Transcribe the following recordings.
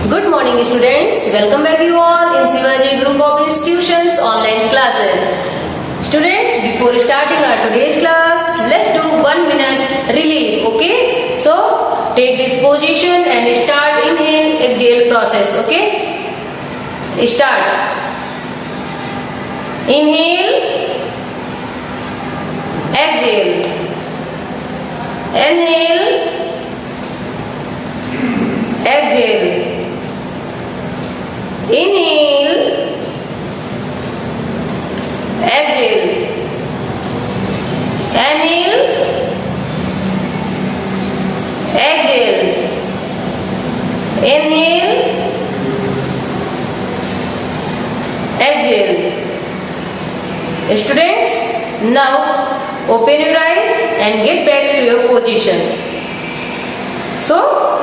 Good morning students, welcome back you all in Shivaji Group of Institutions online classes. Students, before starting our today's class, let's do 1 minute relief, okay? So, take this position and start inhale, exhale process, okay? Start. Inhale, exhale. Inhale, exhale. Inhale, exhale. Inhale, exhale. Inhale, exhale. Students, now open your eyes and get back to your position. So,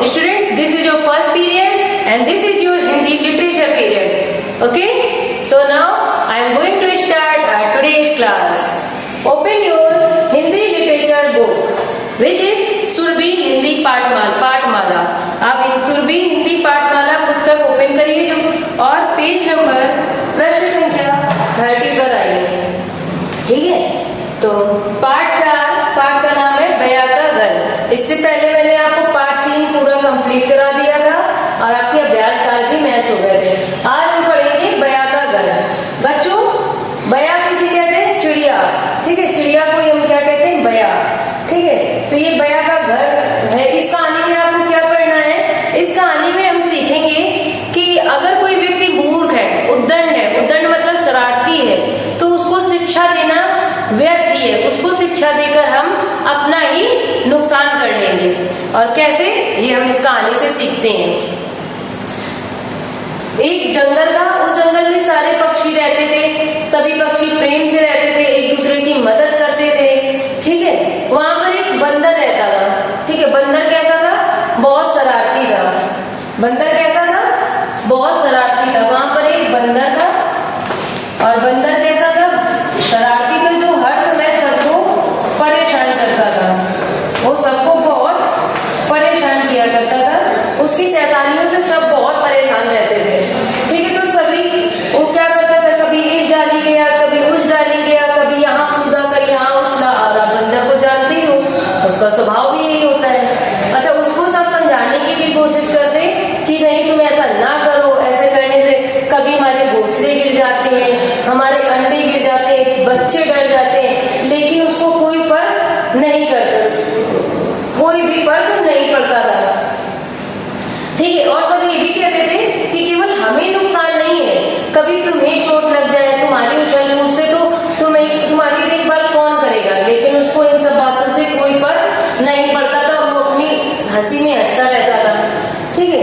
students, this is your first period and this is your Hindi literature period. Okay? So now I am going to start our today's class. Open your Hindi literature book, which is Surabhi Hindi पाठमाला. आप सुरभि हिंदी पाठमाला पुस्तक open करिए जो और page number प्रश्न संख्या 30 पर आइए. ठीक है? तो पाठ 4, पाठ का नाम है बया का घर. इससे पहले मैंने आपको पाठ 3 पूरा कंप्लीट करा दिया था और आपके अभ्यास काल भी मैच हो गए थे. आज हम पढ़ेंगे बया का घर. बच्चों, बया किसे कहते हैं? चिड़िया. ठीक है, चिड़िया को हम क्या कहते हैं? बया. ठीक है, तो ये बया का घर है. इस कहानी में आपको क्या पढ़ना है? इस कहानी में हम सीखेंगे कि अगर कोई व्यक्ति मूर्ख है, उद्दंड मतलब शरारती है, तो उसको शिक्षा देना व्यर्थ ही है. उसको शिक्षा देकर हम अपना ही नुकसान कर लेंगे. और कैसे, ये हम इस कहानी से सीखते हैं. एक जंगल था. उस जंगल में सारे पक्षी रहते थे. सभी पक्षी प्रेम से रहते थे, एक दूसरे की मदद करते थे. ठीक है, वहां पर एक बंदर रहता था. ठीक है, बंदर कैसा था? बहुत शरारती था. बंदर कैसा था? बहुत शरारती था. वहां पर एक बंदर था और बंदर कैसा था? शरारती था, जो हर समय सबको परेशान करता था. वो सबको बहुत परेशान किया करता था. उसकी शैतानियों से सब बहुत परेशान रहते थे. ठीक है, तो सभी वो क्या करता था? कभी इस डाली गया, कभी उस डाली गया, कभी यहाँ कूदा कर यहाँ उछला. और आप बंदर को जानते ही हो, उसका स्वभाव भी यही होता है. अच्छा, उसको सब समझाने की भी कोशिश करते कि नहीं, तुम ऐसा ना करो, ऐसे करने से कभी हमारे घोंसले गिर जाते हैं, हमारे अंडे गिर जाते हैं, बच्चे डर जाते हैं. लेकिन उसको कोई फर्क नहीं करता, कोई भी फर्क नहीं पड़ता था. ठीक है, और सब ये भी कहते थे कि केवल हमें नुकसान नहीं है, कभी तुम्हें चोट लग जाए, तुम्हारी उछल कूद से, तो तुम्हारी देखभाल कौन करेगा. लेकिन उसको इन सब बातों से कोई फर्क नहीं पड़ता था. वो अपनी हंसी में हंसता रहता था. ठीक है,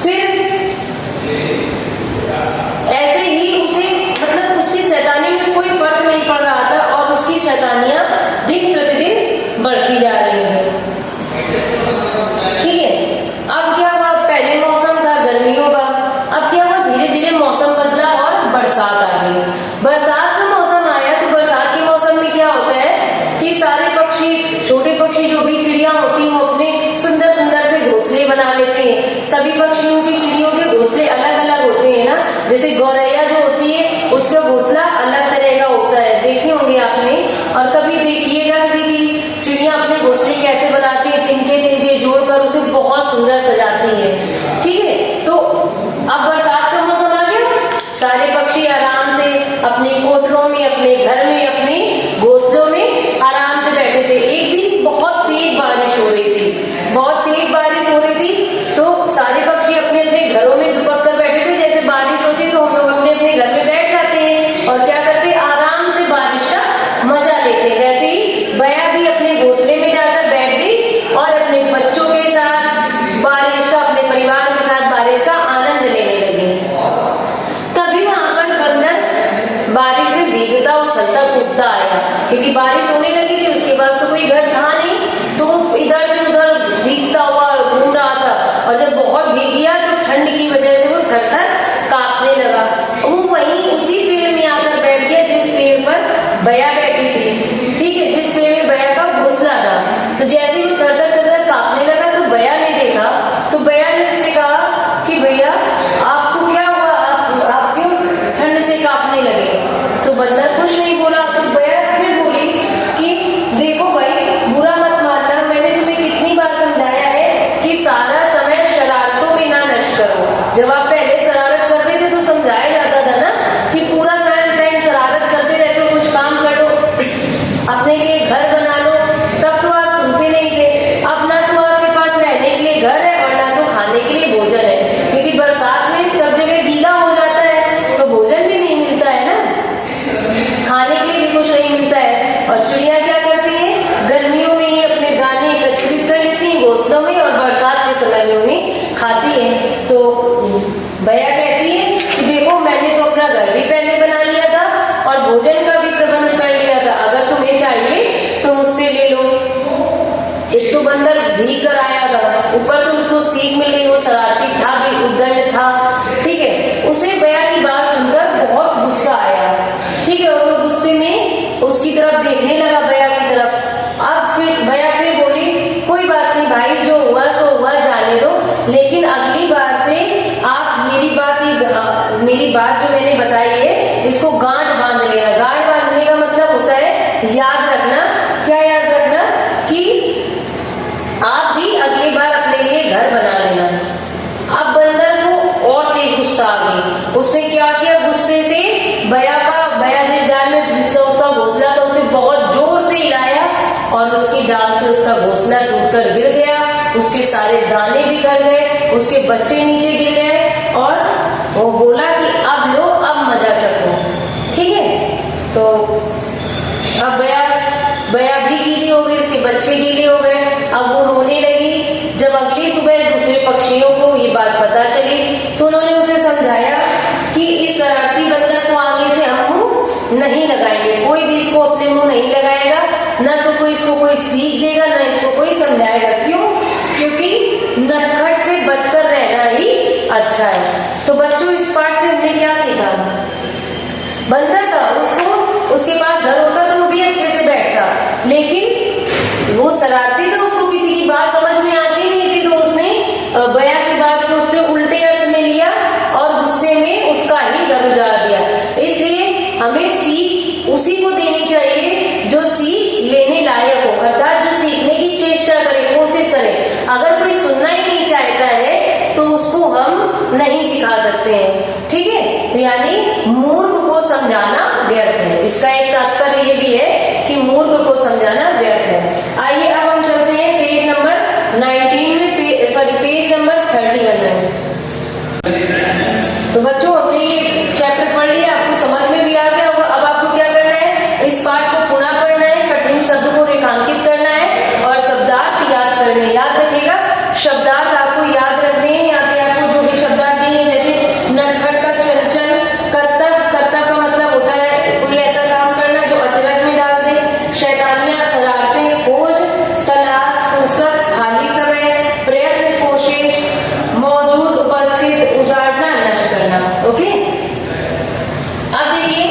फिर ऐसे ही उसे मतलब उसकी शैतानी में कोई फर्क नहीं पड़ रहा था और उसकी शैतानियां दिन प्रतिदिन बढ़ती जा रही थी. ठीक है, अब क्या हुआ? पहले मौसम था गर्मियों का. अब क्या हुआ? धीरे धीरे मौसम बदला और बरसात आ गई. बरसात का मौसम आया तो बरसात के मौसम में क्या होता है कि सारे पक्षी, छोटे पक्षी जो भी चिड़िया होती हैं, वो अपने सुंदर सुंदर से घोंसले बना लेते हैं. सभी पक्षियों की, चिड़ियों के घोंसले अलग अलग होते हैं ना. जैसे गौरैया जो होती है, उसका घोंसला अलग तरह का होता है, देखे होंगे आपने. और कभी देखिएगा कि चिड़िया अपने घोंसले कैसे बनाती है, तिनके तिनके जोड़कर उसे बहुत सुंदर सजाती है. ठीक है, तो अब बरसात का मौसम आ गया. सारे पक्षी आराम से अपने कोठरों में, अपने घर में, अपने घोंसलों में आराम से बैठे थे. एक दिन बहुत तेज बारिश हो रही थी. बहुत तेज बारिश हो रही थी, तो सारे पक्षी अपने अपने घरों में दुबक कर बैठे थे. जैसे बारिश होती तो हम लोग अपने अपने घर में बैठ जाते हैं और क्या करते हैं? आराम से बारिश का मजा लेते हैं. वैसे ही बया भी अपने घोंसले में जाकर बैठ गई और अपने बच्चों के साथ बारिश का, अपने परिवार के साथ बारिश का आनंद लेने लगी. तभी वहां पर बंदर बारिश में भीगता, उछलता कूदता आया. क्योंकि बारिश होने लगी थी, उसके पास तो कोई घर था नहीं, तो वो इधर से उधर भीगता हुआ घूम रहा था. और जब बहुत भीग गया तो ठंड की वजह से वो थर-थर कांपने लगा. वो वहीं उसी पेड़ में आकर बैठ गया जिस पेड़ पर बया बैठी थी. ठीक है, जिस पेड़ में बया का घोंसला था. तो जैसे ही वो थर-थर कांपने लगा तो बया ने देखा, तो बया ने उससे कहा कि भैया बया कहती है कि देखो मैंने तो अपना घर भी पहले बना लिया था और भोजन का भी प्रबंध कर लिया था, अगर तुम्हें चाहिए तो मुझसे ले लो। एक तो बंदर भीग कर आया था, ऊपर से उसको सीख मिल गई, वो शरारती था भी, उद्दंड था, ठीक है। उसे बया की बात सुनकर बहुत गुस्सा आया, ठीक है, और वो गुस्से में उसकी तरफ देखने लगा, बया की तरफ। अब फिर बया फिर बोली कोई बात नहीं भाई, जो हुआ सो हुआ, जाने दो, लेकिन अगली बार से आप मेरी बात जो मैंने बताई है इसको गांठ बांध लेना। गांठ बांधने का मतलब होता है याद रखना। क्या याद रखना? कि आप भी अगली बार अपने लिए घर बना लेना। अब बंदर को और तेज गुस्सा आ गई, उसने क्या किया, गुस्से से बया जिस डाल में जिसका उसका घोंसला था उसे बहुत जोर से हिलाया और उसकी डाल से उसका घोंसला टूटकर गिर गया, उसके सारे दाने भी गिर गए, उसके बच्चे नीचे गिर गए और वो बोला कि अब लो, अब मजा चखो, ठीक है। तो अब बया भी गीली हो गई, उसके बच्चे गीले हो गए, अब वो रोने लगी। जब अगली सुबह दूसरे पक्षियों को ये बात पता चली तो उन्होंने उसे समझाया कि इस शरारती बंदर को आगे से हम मुंह नहीं लगाएंगे, कोई भी इसको अपने मुंह नहीं लगाएगा, ना तो कोई इसको कोई सीख देगा, ना इसको कोई समझाएगा। क्यों? क्योंकि नटखट से बचकर रहना ही अच्छा है। तो बच्चों, इस पाठ से हमने क्या सीखा? बंदर था, उसके पास घर होता तो वो भी अच्छे से बैठता, लेकिन वो शरारती था, उसको किसी की बात समझ में आती नहीं थी, तो उसने बया की बात को उसने उल्टे अर्थ में लिया और गुस्से में उसका ही घर उजाड़ दिया। इसलिए हमें सीख उसी को देनी चाहिए जो सीख लेने लायक हो, अर्थात जो सीखने की चेष्टा करे, कोशिश करे। अगर कोई सुनना ही नहीं चाहता है तो उसको हम नहीं सिखा सकते हैं, ठीक है। तो यानी मूर्ख को समझाना व्यर्थ है, इसका एक तात्पर्य ये भी है कि मूर्ख को समझाना व्यर्थ है। आइए अब हम चलते हैं पेज नंबर 19 में, पेज नंबर 31 में। तो बच्चों, हमने ये चैप्टर पढ़ लिया, आपको समझ में भी आ गया होगा। अब आपको क्या करना है, इस पाठ को पुनः पढ़ना है, कठिन शब्द को रेखांकित करना है और शब्दार्थ याद करने। याद रखिएगा, शब्दार्थ आपको याद रखने हैं। यहाँ पे आपको जो भी शब्दार्थ दिए, जैसे नटखट का चंचल, कर्तव्य का मतलब होता है कोई ऐसा काम करना जो अचरज में डाल दे, शैतानियां, शरारतें, खोज, तलाश, फुर्सत, खाली समय, प्रयत्न, कोशिश, मौजूद, उपस्थित, उजाड़ना, नष्ट करना। ओके, अब देखिए,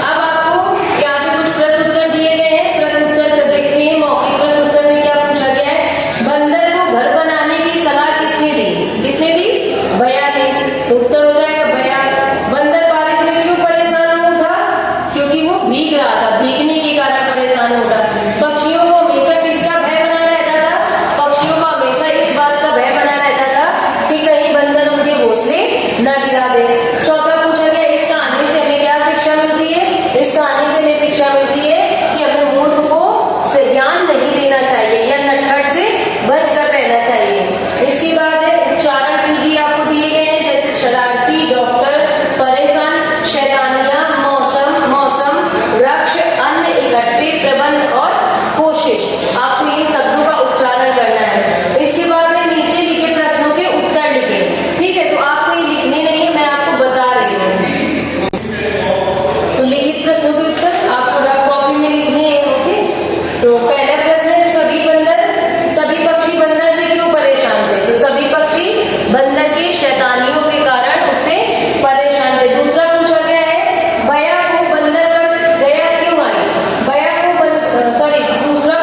अब आपको यहाँ पे कुछ प्रश्न उत्तर दिए गए हैं। प्रश्न उत्तर देखते हैं। मौखिक प्रश्न उत्तर में क्या पूछा गया है? बंदर को घर बनाने की सलाह किसने दी? किसने दी? बया ने। तो उत्तर हो जाएगा बया। बंदर बारिश में क्यों परेशान उठा? क्योंकि वो भीग रहा था, भीगने के कारण परेशान उठा। पक्षियों को हमेशा किसका भय बना रहता था? पक्षियों को हमेशा इस बात का भय बना रहता था कि कहीं बंदर उनके घोंसले न गिरा दे। चौथा पूछा गया, इस कहानी से हमें क्या शिक्षा मिलती है? इस कहानी से हमें शिक्षा मिलती है कि हमें मूर्ख को ज्ञान नहीं देना चाहिए या नटखट से बचकर रहना चाहिए। इसके बाद है उच्चारण कीजिए, आपको दिए गए हैं, जैसे शरारती, डॉक्टर, परेशान, शैतानियां, मौसम, वृक्ष, अन्न, इकट्ठे, प्रबंध और कोशिश। आपको इन शब्दों का उच्चारण करना है। इसके बाद है नीचे लिखे प्रश्नों के उत्तर लिखें, ठीक है। तो आपको ये लिखने नहीं है, मैं आपको बता रही हूँ। तो लिखित प्रश्नों के उत्तर आपको रफ कॉपी में लिखने हैं, ओके। तो पहला प्रश्न है, सभी पक्षी बंदर से क्यों परेशान थे? तो सभी पक्षी बंदर की शैतानियों के कारण उससे परेशान थे। दूसरा पूछा गया है, बया को बंदर पर दया क्यों आई? दूसरा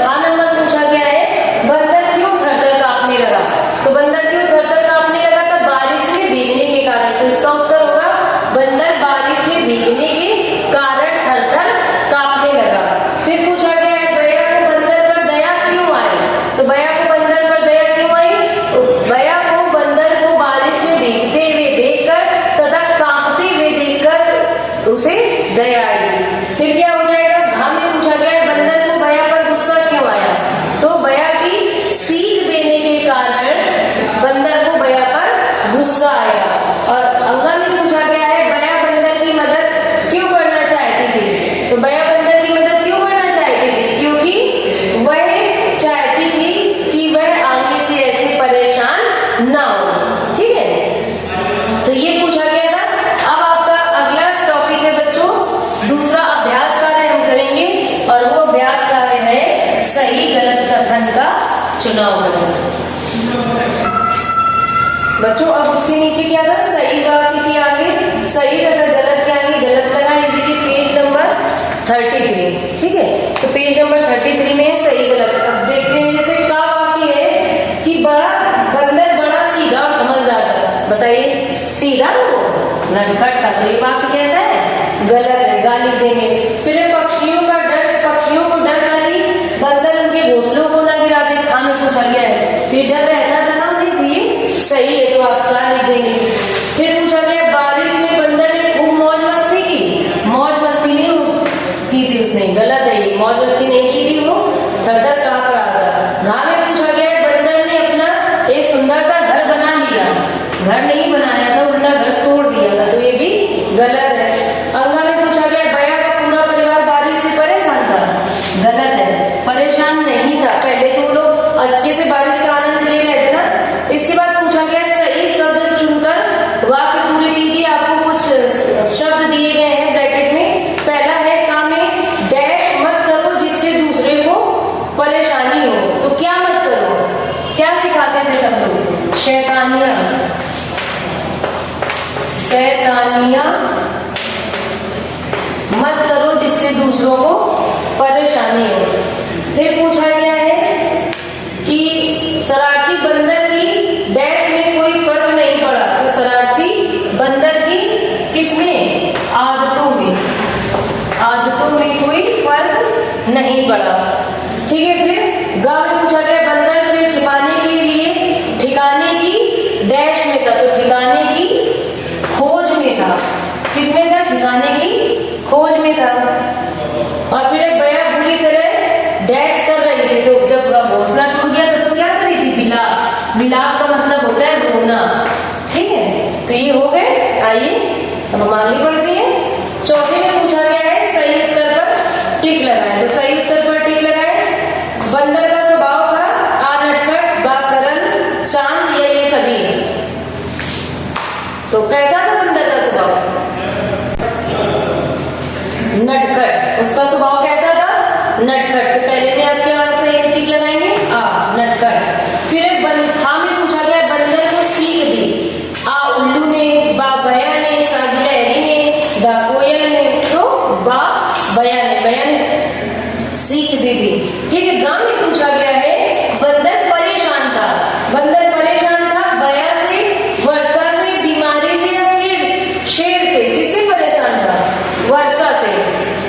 खा नंबर पूछा गया है, बंदर क्यों थरथर कांपने लगा? तो बंदर क्यों थरथर कांपने लगा था? बारिश में भीगने के कारण। तो इसका उत्तर होगा बंदर बारिश में भीगने के कारण थरथर कांपने लगा। फिर पूछा गया है, बया को बंदर पर दया क्यों आई? तो बया को बंदर पर दया क्यों आई? बया को बंदर को बारिश में भीगते हुए देखकर तथा कांपते हुए देखकर उसे दया आई। फिर क्या हो जाएगा? घा में पूछा गया है, बंदर को बया पर गुस्सा क्यों आया? तो बया की सीख देने के कारण बंदर को बया पर गुस्सा आया। और अंगा में पूछा गया है, बया बंदर की मदद क्यों करना चाहती थी? तो बया बंदर की मदद क्यों करना चाहती थी? क्योंकि वह चाहती थी कि वह आगे से ऐसे परेशान ना हो, ठीक है। ये पूछा गया था। अब आपका अगला टॉपिक है बच्चों, दूसरा अभ्यास कार्य हम करेंगे और वो अभ्यास कार्य है सही गलत कथन का चुनाव करना। बच्चों अब उसके नीचे क्या था, सही वाक्य के आगे सही तथा गलत के आगे गलत लगा है। देखिए पेज नंबर 33, ठीक है। तो पेज नंबर 33 में सही गलत। अब देखते हैं जैसे क्या वाक्य है कि बंदर बड़ा सीधा और समझदार था। बताइए, सीधा वो नटखट था, तो ये वाक्य कैसा है, गलत है, गाली देंगे। फिर पक्षियों का डर, पक्षियों को डर लगी, बंदर उनके घोंसलों को ना गिरा दे, हमें पूछा गया है, फिर डर रहता था ना उन्हें, तो ये सही है, तो आप साथ लिख देंगे। फिर पूछा गया बारिश में बंदर ने खूब मौज मस्ती की, मौज मस्ती नहीं की थी उसने, गलत है ये, मौज मस्ती नहीं की थी, वो थर-थर कांप रहा था। घाव में पूछा गया बंदर ने अपना एक सुंदर सा घर बना लिया, घर नहीं बनाया था, उल्टा घर तोड़ दिया था, तो ये भी गलत है। अंगा में पूछा गया बया का पूरा परिवार बारिश से परेशान था, गलत है, परेशान नहीं था, पहले तो वो लोग अच्छे से बारिश का आनंद ले रहे थे ना। इसके बाद पूछा गया सही शब्द चुनकर वाक्य पूरे कीजिए। आपको कुछ शब्द दिए गए हैं ब्रैकेट में। पहला है काम में डैश मत करो जिससे दूसरे को परेशानी हो, तो क्या मत करो, क्या सिखाते थे सब लोग, शैतानियां, शैतानियां मत करो जिससे दूसरों को परेशानी हो। फिर पूछा गया है कि शरारती बंदर की डैश में कोई फर्क नहीं पड़ा, तो शरारती बंदर की किसमें, आदतों में, आदतों में कोई फर्क नहीं पड़ा, ठीक है। फिर गांव में पूछा गया बंदर से छिपाने के लिए ठिकाने की डैश में था, तो ठिकाने की खोज में था, किसमें था, ठिकाने की खोज में था। और फिर एक बया बुरी तरह डैश कर रही थी, तो जब घोंसला टूट गया था तो क्या कर रही थी, बिलाप, बिलाप का मतलब होता है रोना, ठीक है। तो ये हो गए। आइए अब हम आगे बढ़ते हैं। चौथे में पूछा गया है सही उत्तर पर टिक लगाए, तो सही उत्तर पर टिक लगाए। बंदर का स्वभाव था आ नटखट, बा सरल, शांत, या ये सभी। तो कैसा था बंदर का स्वभाव, नटखट, उसका स्वभाव कैसा था, नटखट। तो पहले में आप क्या सही टिक लगाएंगे, आ नटखट। फिर खा में पूछा गया बंदर को सीख दी, आ उल्लू ने, बा बया ने, सा गिलहरी ने, दा कोयल ने, तो बा बया ने सीख दी थी, ठीक है। गांव में पूछा गया है बंदर परेशान था, बंदर परेशान था बया से, वर्षा से, बीमारी से, या शेर से, किससे परेशान था, वर्षा से,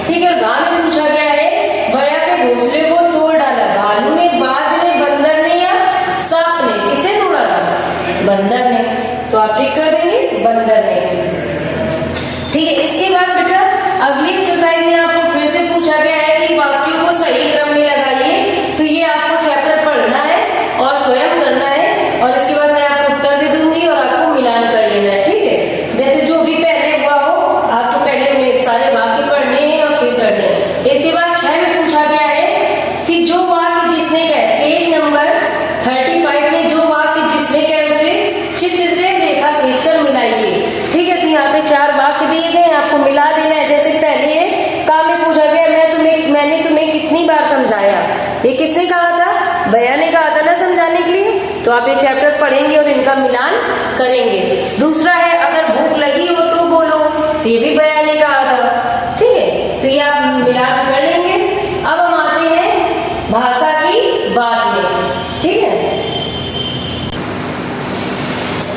ठीक है। गांव में पूछा गया है बया के घोंसले को तोड़ डाला, भालू ने, बाज ने, बंदर ने, या सांप ने, किसने तोड़ा था, बंदर ने, तो आप टिक कर देंगे बंदर ने, ठीक है। इसके बाद बेटा अगली एक्सरसाइज में आपको फिर से पूछा गया है कि वाक्यों को सही क्रम में लगाइए। तो ये आपको चैप्टर पढ़ना है और स्वयं करना है, और इसके बाद मैं आपको उत्तर दे दूंगी और आपको मिलान कर लेना है, ठीक है। जैसे जो भी पहले हुआ हो, आपको पहले सारे वाक्य पढ़ने हैं और फिर करने हैं। इसके बाद 6 में पूछा गया है कि जो वाक्य जिसने कहे, पेज नंबर 35 में जो वाक्य जिसने कहे उसे चित्र से रेखा खींचकर मिलाइए, ठीक है। तो यहाँ पे 4 वाक्य दिए गए, आपको मिला देना है। जैसे पहले काम में पूछा गया मैंने तुम्हें कितनी बार समझाया, ये किसने कहा था, बया ने कहा था ना समझाने के लिए, तो आप ये चैप्टर पढ़ेंगे और इनका मिलान करेंगे। दूसरा है अगर भूख लगी हो तो बोलो, ये भी बया ने कहा था, ठीक है। तो ये आप मिलान कर लेंगे। अब हम आते हैं भाषा की बात में, ठीक है।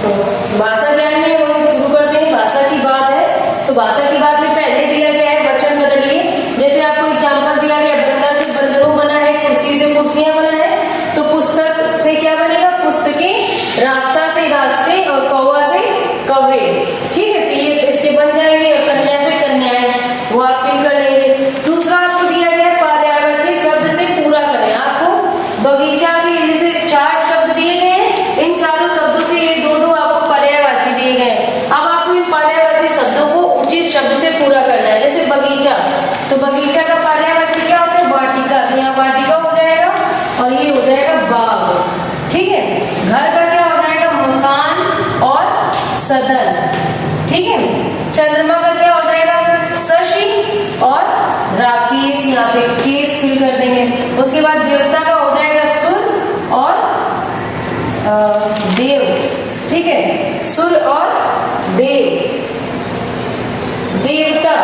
तो भाषा ज्ञान में हम शुरू करते हैं, भाषा की बात है। तो भाषा की बात में पहले दिया गया है वचन बदलिए। जैसे आपको एग्जाम्पल दिया गया बंदर से बंदरों बना है, कुर्सी से कुर्सियां बना है, तो पुस्तक से क्या बनेगा, पुस्तकें, रास्ता से रास्ते, और कौवा से कौवे, ठीक है। तो ये इससे बन जाएंगे, और कन्या से कन्याएं, वो आप फिल कर लेंगे। दूसरा आपको दिया गया पर्यायवाची शब्द से पूरा करें। आपको बगीचा के जैसे 4 शब्द दिए गए हैं, इन चारों शब्दों के 2-2 आपको पर्यायवाची दिए गए हैं। अब आपको इन पर्यायवाची शब्दों को उचित शब्द से पूरा करना है। जैसे बगीचा, तो बगीचा का पर्यायवाची क्या होता है, वाटिका, तो यहाँ वाटिका हो जाएगा और ये हो जाएगा बाग, ठीक है। घर का क्या हो जाएगा, मकान और सदन, ठीक है। चंद्रमा का क्या हो जाएगा, शशि और राकेश, यहाँ पे केस फिल कर देंगे। उसके बाद देवता का हो जाएगा सुर और देव, ठीक है, सुर और देव, देवता।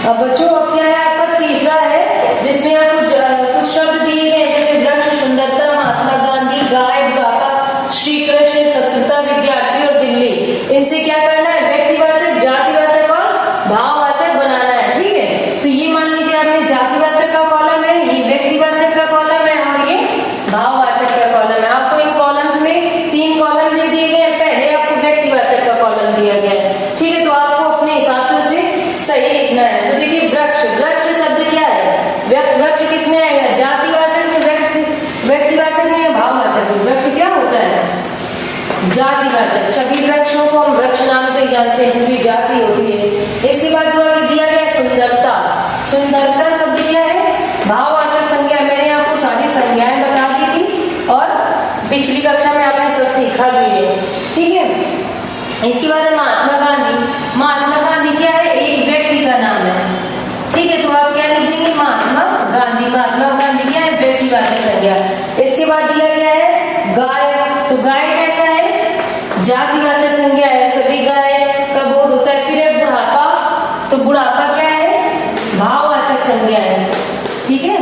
अब बच्चों अब क्या है आपका तीसरा है, जिसमें आपको कुछ शब्द दिए हैं जैसे वृक्ष, सुंदरता, महात्मा गांधी, गाय, बुढ़ापा, श्री कृष्ण, शत्रुता, विद्यार्थी और दिल्ली। इनसे क्या करना है, व्यक्तिवाचक, जातिवाचक और भाववाचक बनाना है, ठीक है। तो ये मान लीजिए आपने जातिवाचक का कॉलम है, ये व्यक्तिवाचक का कॉलम है और ये भाववाचक का कॉलम है। आपको इन कॉलम्स में 3 कॉलम दे दिए गए हैं, पहले आपको व्यक्तिवाचक का कॉलम दिया गया है, ठीक है। तो आपको अपने हिसाब से उसे सही लिखना है। तो देखिए वृक्ष, वृक्ष शब्द क्या है, वृक्ष किसमें आएगा, जातिवाचक में, व्यक्तिवाचक में, भाववाचक में। वृक्ष क्या होता है, जातिवाचक। सभी वृक्षों को हम वृक्ष नाम से ही जानते हैं, पूरी जाति होती है। इसके बाद जो आगे दिया गया सुंदरता, सुंदरता शब्द क्या है, भाववाचक संज्ञा। मैंने आपको सारी संज्ञाएं बता दी थी और पिछली कक्षा में आपने सब सीखा भी है, ठीक है। इसके बाद है महात्मा गांधी। महात्मा गांधी क्या है, एक व्यक्ति का नाम है, ठीक है। तो आप क्या लिख देंगे, महात्मा गांधी। महात्मा गांधी क्या है, व्यक्तिवाचक संज्ञा। इसके बाद दिया गया है गाय। तो गाय कैसा है, जातिवाचक संज्ञा है, सभी गाय का बोध होता है। फिर है बुढ़ापा, तो बुढ़ापा क्या है, भाववाचक संज्ञा है, ठीक है।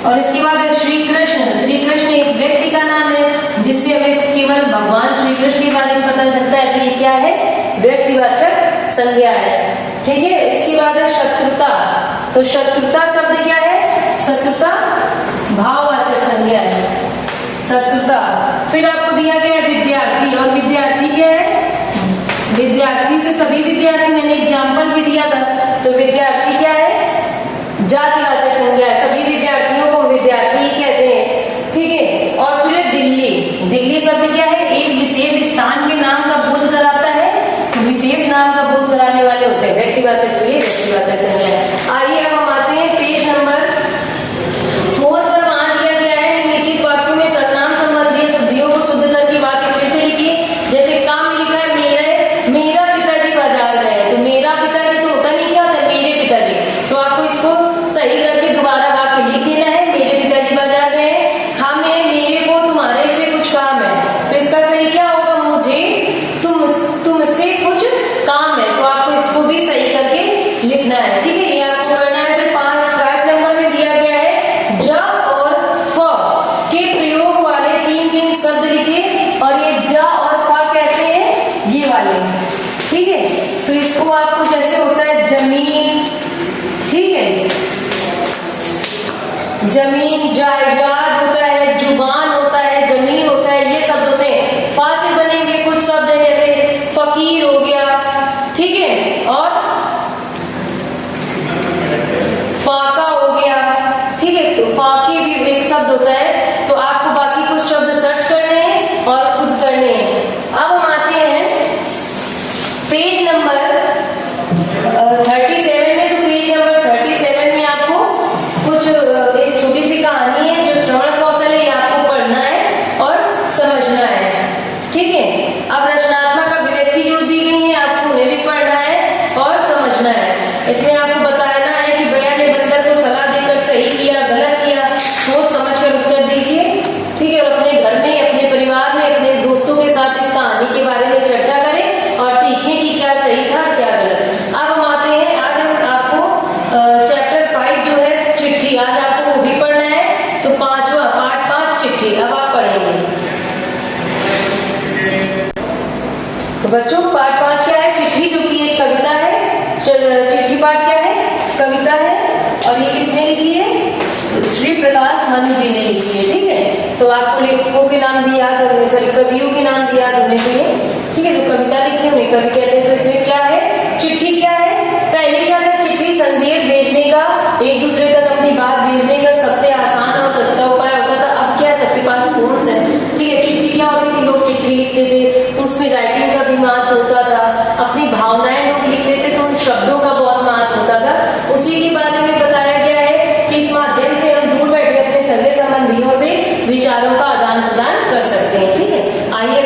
और इसके बाद है श्री कृष्ण। श्री कृष्ण एक व्यक्ति का नाम है, जिससे हमें केवल भगवान श्री कृष्ण के बारे में पता चलता है, तो ये क्या है, व्यक्तिवाचक संज्ञा है, ठीक है। इसके बाद है शत्रुता। तो शत्रुता शब्द क्या है, शत्रुता भाववाचक संज्ञा है, शत्रुता। फिर आपको दिया गया विद्यार्थी, और विद्यार्थी क्या है, विद्यार्थी से सभी विद्यार्थी, मैंने एग्जाम्पल भी दिया था। तो विद्यार्थी क्या है, जातिवाचक संज्ञा है, सभी विद्यार्थियों को विद्यार्थी ही कहते हैं, ठीक है। और फिर है दिल्ली। दिल्ली शब्द क्या है, एक विशेष स्थान के नाम का बोध कराता है, तो विशेष नाम का बोध कराने वाले होते हैं व्यक्तिवाचक, तो ये व्यक्तिवाचक संज्ञा है। आइए अब हम आते हैं पेज नंबर 4 पर। वहां दिया गया है निम्नलिखित वाक्यों में सर्वनाम संबंधी शब्दों को शुद्ध करके वाक्य फिर से लिखिए। जैसे काम में लिखा है मेरा पिताजी बाजार गए, तो मेरा पिताजी तो होता नहीं, क्या होता है, मेरे पिताजी। तो आपको इसको सही करके दोबारा वाक्य लिख देना है, मेरे पिताजी बाजार गए। हमें, मेरे को, तुम्हारे से कुछ काम है, तो इसका सही क्या होगा, मुझे तुमसे कुछ काम है। तो आपको इसको भी सही करके लिखना है, ठीक है। ये आपको करना है। फिर 5 नंबर में दिया गया है ज और फ के प्रयोग वाले 3 शब्द लिखे, और ये ज और फ कैसे हैं, ये वाले, ठीक है। तो इसको आपको जैसे होता है जमीन, ठीक है, जमीन, जायदाद होता है, जुबान होता है, जमीन होता है, ये शब्द होते हैं। फा से बने हुए कुछ शब्द है, जैसे फकीर हो गया, ठीक है, और फाका हो गया, ठीक है। तो फाके भी एक शब्द होता है। तो आपको बाकी कुछ शब्द सर्च करने हैं और खुद करने हैं। अब हम आते हैं पेज नंबर 37 में। तो पेज नंबर 37 में आपको कुछ एक छोटी सी कहानी है, जो श्रवण कौशल है, ये आपको पढ़ना है और समझना है, ठीक है। अब रचनात्मक अभिव्यक्ति जो दी गई है, आपको उन्हें भी पढ़ना है और समझना है। इसमें आपको बताना है कि भैया ने बंदर को सलाह देकर सही किया, गलत किया, सोच समझ कर उत्तर दीजिए, ठीक है। और अपने घर में, अपने परिवार में, अपने दोस्तों के साथ इस कहानी के बारे में चर्चा करें और सीखें कि क्या सही था, क्या गलत। अब हम आते हैं, आज हम आपको चैप्टर 5 जो है चिट्ठी, आज आपको वो भी पढ़ना है। तो 5वां पार्ट 5 चिट्ठी, अब आप पढ़ेंगे। तो बच्चों पार्ट 5 क्या है, चिट्ठी, जो कि एक कविता है। चिट्ठी पाठ क्या है, कविता है, और ये किसने लिखी है, श्री प्रकाश हंस जी ने लिखी है, ठीक है। तो आपको लेखकों के नाम भी याद होने, सॉरी कवियों के नाम भी याद होने चाहिए, ठीक है। जो कविता लिखते हैं उन्हें कवि कहते हैं। तो इसमें क्या है, चिट्ठी क्या है, पहले क्या था, चिट्ठी संदेश भेजने का, एक दूसरे तक अपनी बात भेजने का सबसे आसान और सस्ता उपाय होता था। अब क्या, सबके पास फोन है, ठीक है। चिट्ठी क्या होती थी, लोग चिट्ठी लिखते थे, तो उसमें राइटिंग का भी महत्व होता था, अपनी भावनाएं लोग लिखते थे, तो उन शब्दों का बहुत महत्व होता था। उसी के बारे में बताया गया है कि इस माध्यम से हम दूर बैठे अपने सगे संबंधियों से विचारों का आदान प्रदान कर सकते हैं, ठीक है। आइए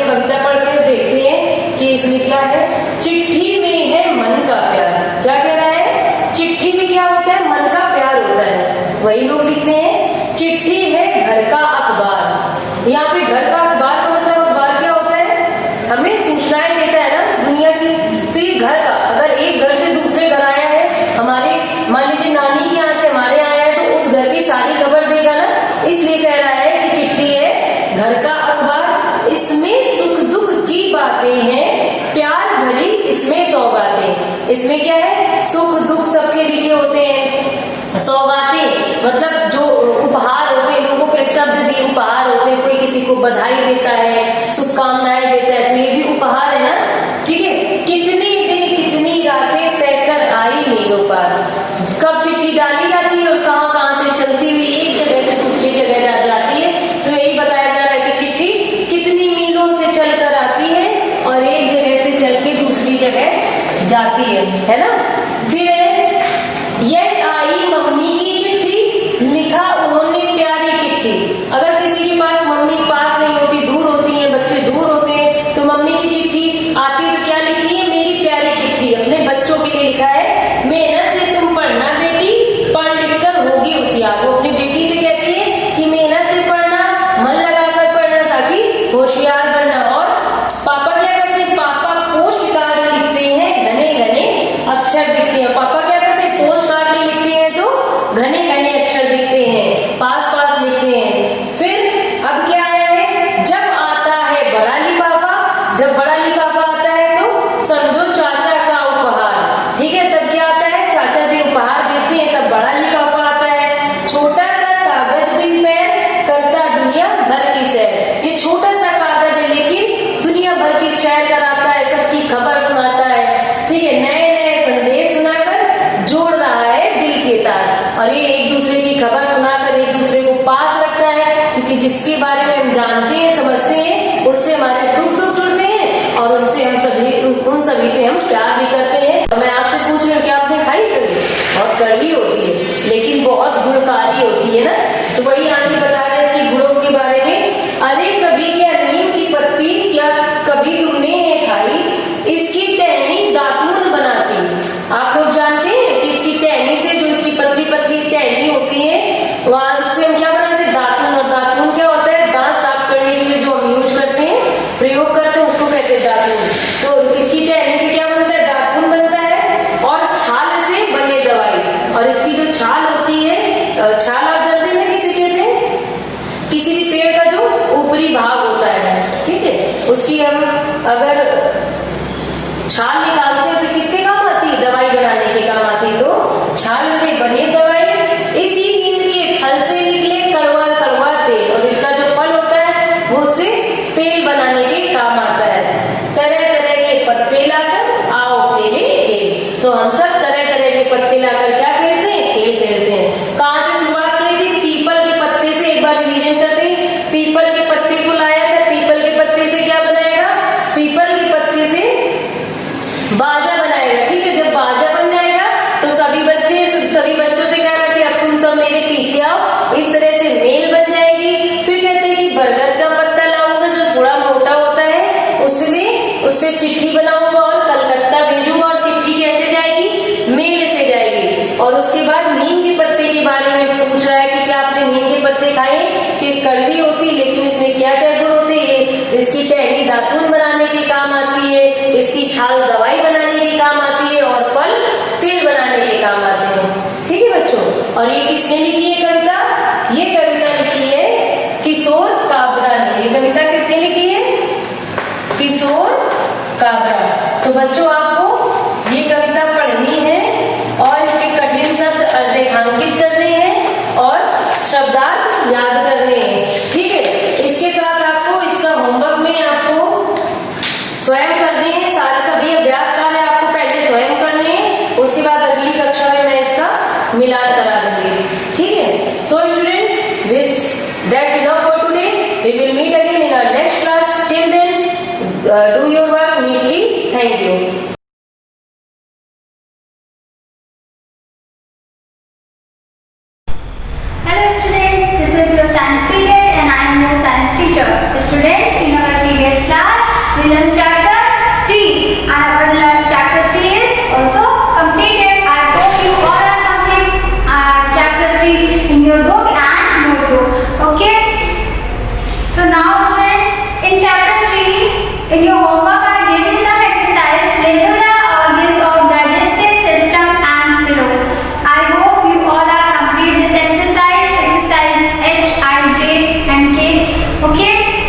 दिया है, चिट्ठी में है मन का प्यार। क्या कह रहा है? चिट्ठी में क्या होता है? मन का प्यार होता है। वही लोग लिखते हैं चिट्ठी है घर का अखबार। यहाँ पे घर का अखबार का मतलब अखबार क्या होता है? हमें सूचनाएं देता है ना दुनिया की। तो ये घर का, अगर एक घर से दूसरे घर आया है, हमारे मान लीजिए नानी के यहाँ से हमारे आया है, तो उस घर की सारी खबर देगा ना। इसलिए कह रहा है कि चिट्ठी है घर का अखबार, इसमें सुख दुख की बातें हैं, प्यार भरी इसमें सौगातें। इसमें क्या है? सुख दुख सबके लिखे होते हैं। सौगातें मतलब जो उपहार होते हैं, लोगों के शब्द भी उपहार होते हैं। कोई किसी को बधाई देता है, शुभकामनाएं देता है, तो ये भी उपहार है ना। ठीक है। कितने दिन कितनी रातें तय कर आई मीलों पार। कब चिट्ठी डाली जाती है और कहाँ कहाँ से चलती हुई एक जगह से दूसरी जगह जाती है, तो यही बताया जा रहा है कि चिट्ठी कितनी मीलों से चलकर आती है और एक जगह से चल के दूसरी जगह जाती है ना। फिर यह आई मम्मी की चिट्ठी, लिखा उन्होंने प्यारी चिट्ठी। अगर किसी के पास मम्मी पास नहीं होती, दूर होती है, बच्चे दूर होते हैं, तो मम्मी की चिट्ठी आती तो क्या लिखती है? मेरी प्यारी चिट्ठी। अपने बच्चों के लिए लिखा है, मेहनत से तुम पढ़ना बेटी, पढ़ लिख कर होगी होशियार। वो अपनी बेटी से कहती है कि मेहनत से पढ़ना, मन लगाकर पढ़ना ताकि होशियार बनना। और पापा क्या करते हैं? पापा पोस्ट कार्ड लिखते हैं, घने घने अक्षर दिखते हैं। पापा क्या करते हैं? पोस्ट कार्ड में लिखते हैं तो घने घने अक्षर दिखते हैं, पास पास लिखते हैं। फिर अब क्या आया है? जब आता है बड़ा लिफाफा, जब बड़ा लिफाफा आता है तो समझो चाचा का उपहार। ठीक है। तब क्या आता है? चाचा जी उपहार भेजते हैं, तब बड़ा लिफाफा आता है। छोटा सा कागज बिन पैर, करता दुनिया भर की सैर। ये छोटा सा कागज है लेकिन दुनिया भर की सैर कराता है, सबकी खबर सुनाता है। ठीक है। नए नए संदेश सुनाकर जोड़ रहा है दिल के तार। और ये एक दूसरे की खबर सुनाकर एक दूसरे को पास रखता है, क्योंकि जिसके बारे में हम जानते हैं, समझते हैं, उससे हमारे सुख दुख जुड़ते हैं और उनसे हम उन सभी से हम प्यार भी करते हैं। तो मैं आपसे पूछ रही हूँ कि आपने खाई कभी? बहुत कड़वी होती है लेकिन बहुत गुणकारी होती है ना। तो वही आगे बता रहे इसकी गुणों के बारे में। अरे कभी क्या नीम की पत्ती, क्या कभी तुमने है खाई, इसकी टहनी दातून बनाती। आप लोग जानते हैं कि इसकी टहनी से, जो इसकी पतली पतली टहनी होती है, वहां उससे हम क्या बनाते हैं? दातून। और दातून क्या होता है? दांत साफ करने के लिए जो हम यूज करते हैं, प्रयोग करते हैं, उसको कहते हैं दातून। तो इसकी टहनी से क्या बनता है? दातून बनता है। और छाल से बने दवाई। और इसकी जो छाल होती है, छाल आप जानते हैं किसे कहते हैं? किसी भी पेड़ का जो ऊपरी भाग होता है, ठीक है, उसकी हम अगर छाल निकालते हैं तो किसके काम आती है? दवाई बनाने के काम आती है। तो छाल से बने दवाई, इसी नीम के फल से निकले कड़वा कड़वा तेल। और इसका जो फल होता है वो उससे तेल बनाने के काम आता है। तरह तरह के पत्ते लाकर आओ खेले खेल। तो हम सब तरह तरह के पत्ते लाकर क्या खेलते हैं? खेल खेलते हैं। कहाँ से शुरुआत की थी? पीपल के पत्ते से। एक बार रिवीजन करते हैं। पीपल के पत्ते को लाया था, पीपल के पत्ते से क्या बनाएगा? पीपल के पत्ते से बाजा बनाएगा। ठीक है। जब बाजा बन जाएगा तो सभी बच्चों से कहेगा कि अब तुम सब मेरे पीछे आओ। इस तरह से मेल बन जाएगी। फिर कहते हैं कि बरगद का पत्ता लाऊंगा जो थोड़ा मोटा होता है, उससे चिट्ठी बनाऊंगा और कलकत्ता भेजूंगा। और चिट्ठी कैसे जाएगी? मेल से जाएगी। और उसके बाद नीम के पत्ते के बारे में पूछ रहा है कि क्या आपने नीम के पत्ते खाए? कि कड़वी होती लेकिन इसमें क्या क्या गुण होते हैं? इसकी टहनी दातून बनाने के काम आती है, इसकी छाल दवाई बनाने के काम आती है और फल तेल बनाने के काम आते हैं। ठीक है बच्चों। और ये किसने लिखी है कविता? ये कविता लिखी है किशोर काबरा ने। ये कविता किसने लिखी है? किशोर काबरा। तो बच्चों आपको ये कविता पढ़नी है और इसके कठिन शब्द रेखांकित करने हैं और शब्दार्थ याद करने हैं। ठीक है। इसके साथ आपको इसका होमवर्क में आपको स्वयं करने हैं। सारे सभी अभ्यास कार्य आपको पहले स्वयं करने हैं, उसके बाद अगली कक्षा में मैं इसका मिलान करा दूंगी। ठीक है। So student, that's enough for today. We will meet again in our next class. Till then, do your work neatly. Thank you. now students, in chapter 3, in your homework I gave you some exercise. Label the organs of digestive system and swallow. I hope you all are complete this exercise. Exercise H, I, J and K. Okay.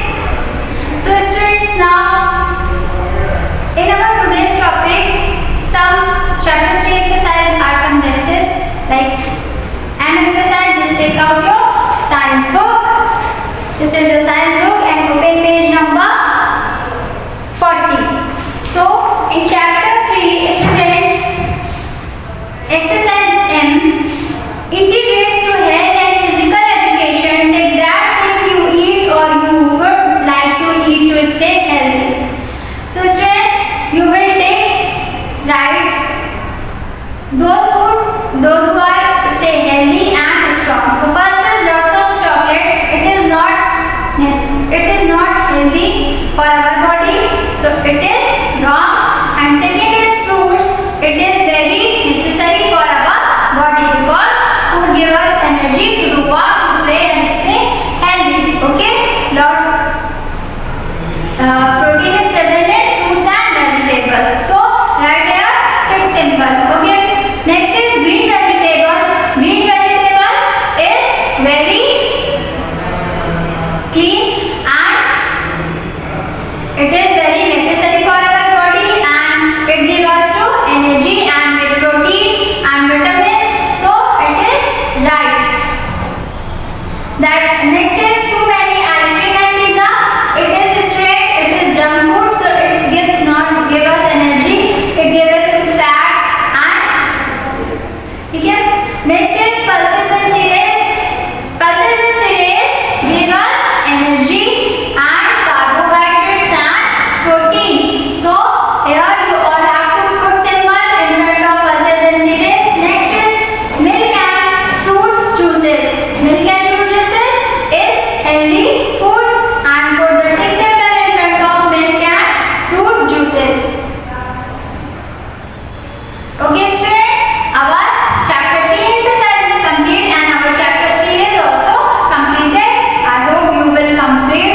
So students, now in our today's topic, some chapter 3 exercise are some tests like an exercise. Just take out your science book. This is your science book and open page number 40. So in chapter 3, students, exercise M integrates to health and physical education. Take that things you eat or you would like to eat to stay healthy. So students, you will take right those food, those who are stay healthy and strong. So first is lots of chocolate. It is not healthy for our body, so it is wrong. And second is fruits. It is very necessary for our body because food gives us energy to do work, to play and stay healthy. Okay, protein is present in fruits and vegetables. So right here, take simple. Okay. Next is green vegetable. Green vegetable is very clean and it is very necessary for our body and it gives us to energy and with protein and vitamin. So it is right. That next is too many ice cream and pizza. It is straight. It is junk food. So it gives not give us energy. It gives us fat and okay. Next is pulses and cereals. Pulses and cereals give us energy and carbohydrates and protein. So here you all have to put symbol in front of pulses and cereals. Next is milk and fruit juices. Milk and fruit juices is healthy food and put the tick symbol in front of milk and fruit juices. Okay students, our chapter 3 exercise is complete and our chapter 3 is also completed. I hope you will complete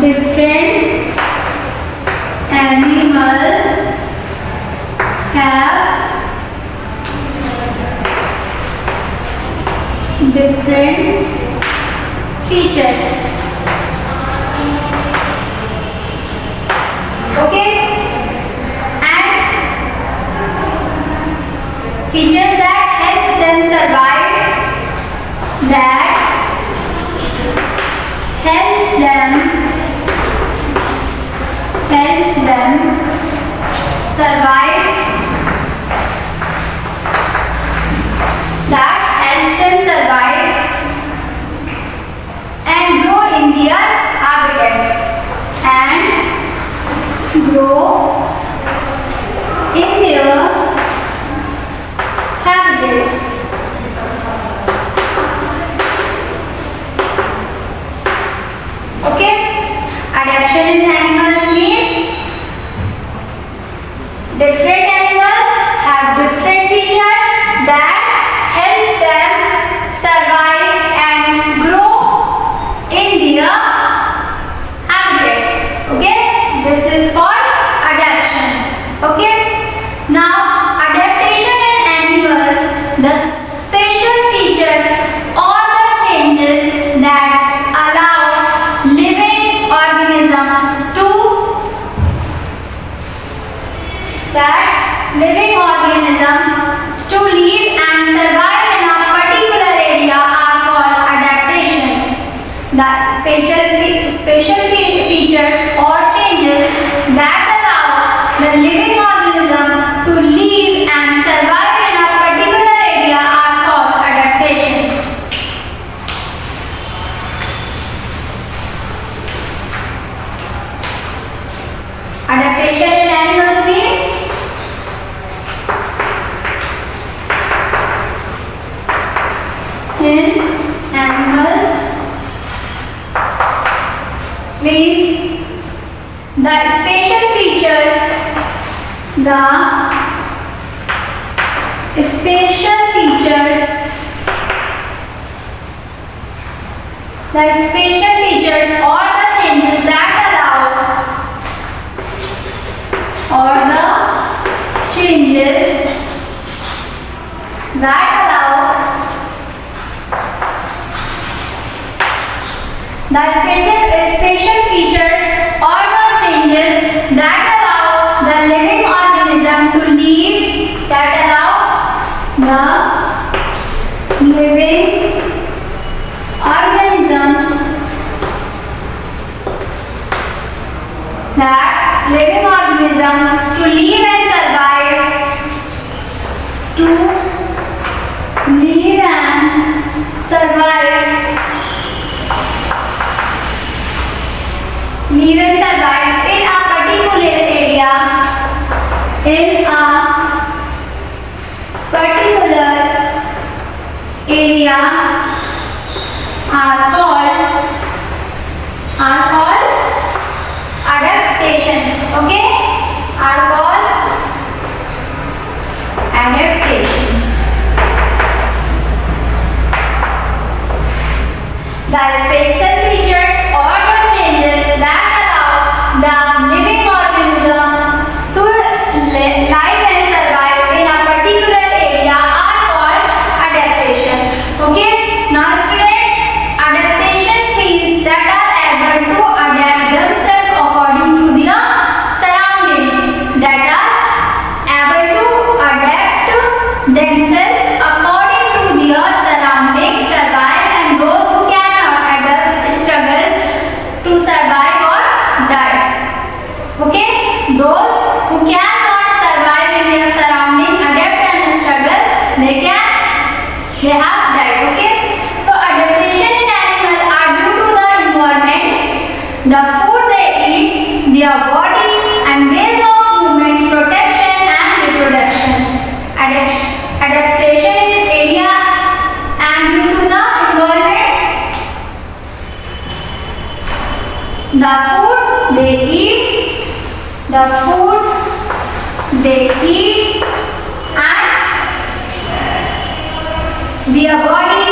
different animals have different features. Okay, and features that helps them survive, that helps them survive, that helps them survive and grow in their habitats, and grow in their habitats. Okay, adaptation in animals means different animals have different features that helps them survive and grow in their habitats. Okay, this is called adaptation. Okay, now adaptation in animals, the special features or the changes that allow living organism to live and survive in a particular area are called adaptation. The special features or changes that allow the living organism to live and survive in a particular area are called adaptations. Adaptation in animals means the special features or the changes that allow the special features or the changes that allow the living organism to live, that allow the living organism to live and survive, live and survive in a particular area, are called adaptations. Okay, are called adaptations. The special features or the changes that allow the living organism to live and survive in a particular area are called adaptation. Okay, now students, adaptations means that are able to adapt themselves according to their surrounding, that are able to adapt themselves according to their surroundings, survive, and those who cannot adapt struggle to survive or die. Okay, those who cannot survive in their surrounding, adapt and struggle, they have died. Okay, so adaptation in animals are due to the environment, the food they eat, their body and ways of movement, protection and reproduction. Adaptation in area and due to the environment, the food they eat, and their body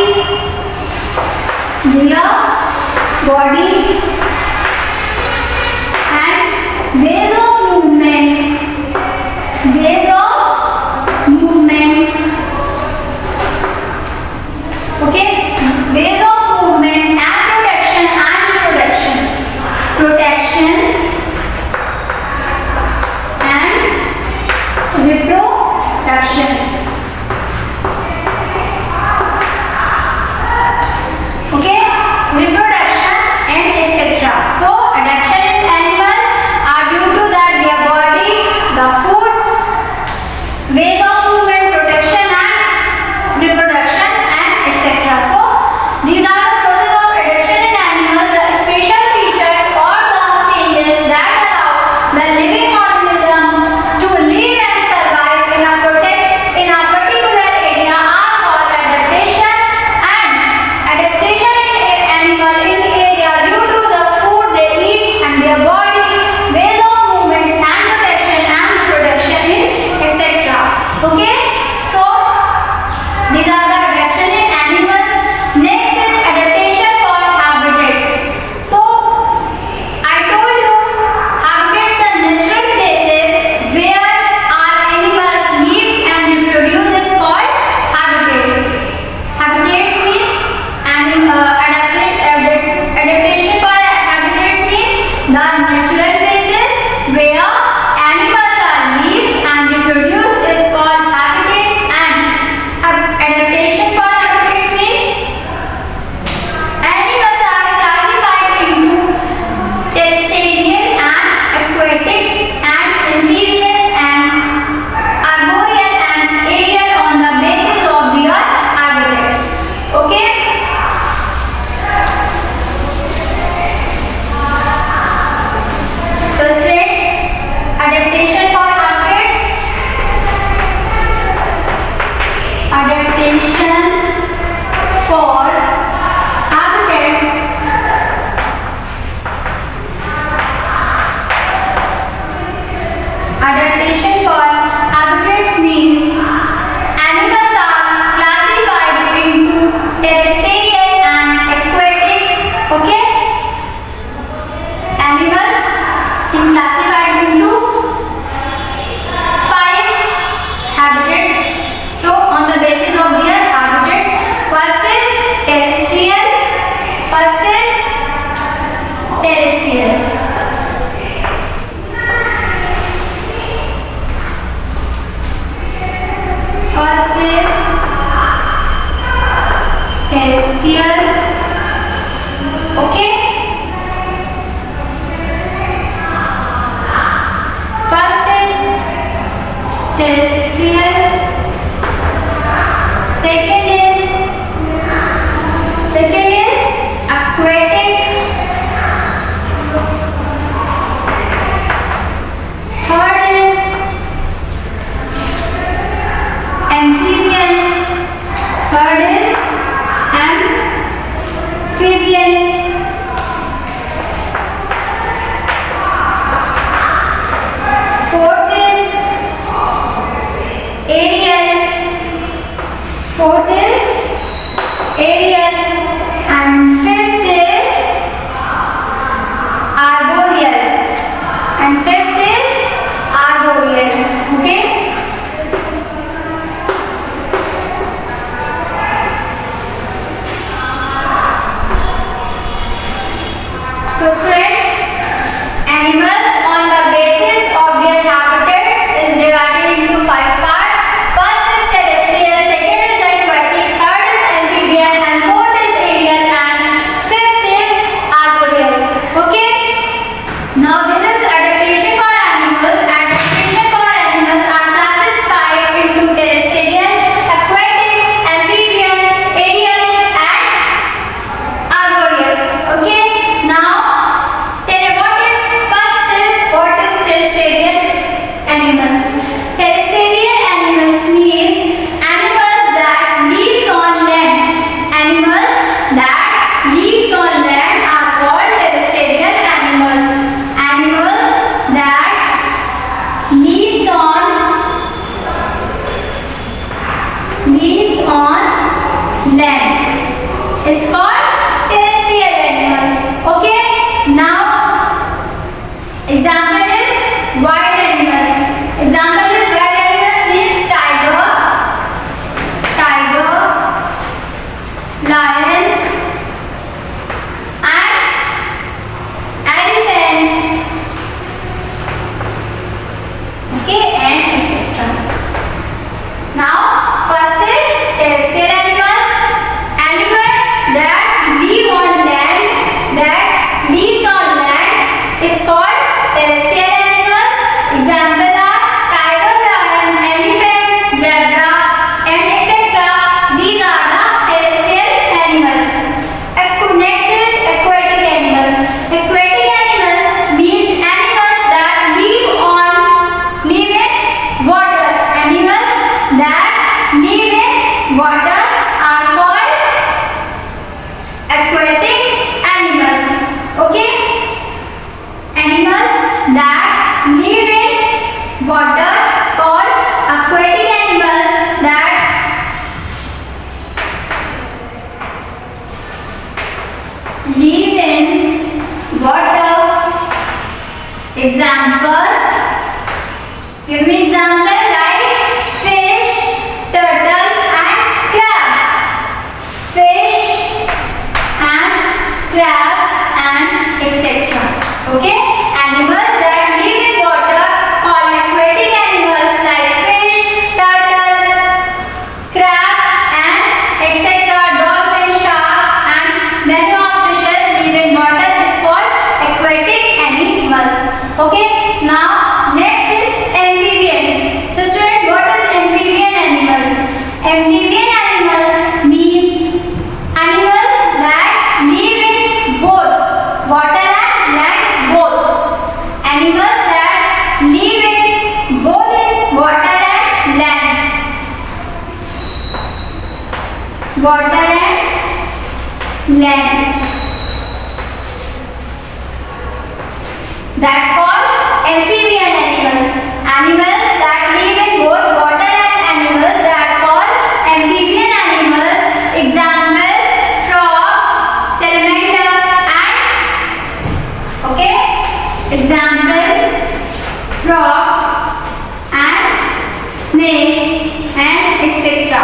adaptation for habitats means animals are classified into terrestrial and aquatic. Okay, animals in classified into 5 habitats. So on the basis of their habitats, first is terrestrial. First is terrestrial. First is terrestrial. Okay. First is terrestrial. Second is aquatic. Third is amphibian. Third is amphibian. Fourth is aerial. Fourth is aerial. And fifth is arboreal. And fifth is arboreal. Okay. So friends, animals on the basis of their habitats is divided into 5 parts. First is terrestrial, second is aquatic, third is amphibian, and fourth is aerial, and fifth is arboreal. Okay. Now this is adaptation for animals. Adaptation for animals are classified into terrestrial, aquatic, amphibian, aerial, and arboreal. Okay. Now what is terrestrial animals? Terrestrial animals means animals that lives on land. Animals that lives on land are called terrestrial animals. Animals that lives on land is called terrestrial animals. Okay. Now example is wild animals. Example is wild animals means tiger, lion, and elephant. Okay, and etc. Now, first is terrestrial animals. Animals that live on land, that lives on land is called terrestrial animals. Example are tiger, lion, elephant, zebra, and etc. These are the terrestrial animals. Next is aquatic animals. Aquatic animals means animals that live in water. Animals that live in water are called aquatic animals. Okay. Animals that live in water called aquatic animals that live in water. Example, give me example like fish, turtle, and crab. Fish and crab and etc. Okay. Animals that live in water called aquatic animals like fish, turtle, crab, and etc. Dolphin, shark, and many of fishes live in water is called aquatic animals. Okay. Now next is amphibian. So student, what is amphibian animals? Amphibian animals means animals that live in both water and land both. Animals that live in both in water and land. Water and land. That called amphibian animals. Animals Okay? Example, frog and snakes and etc.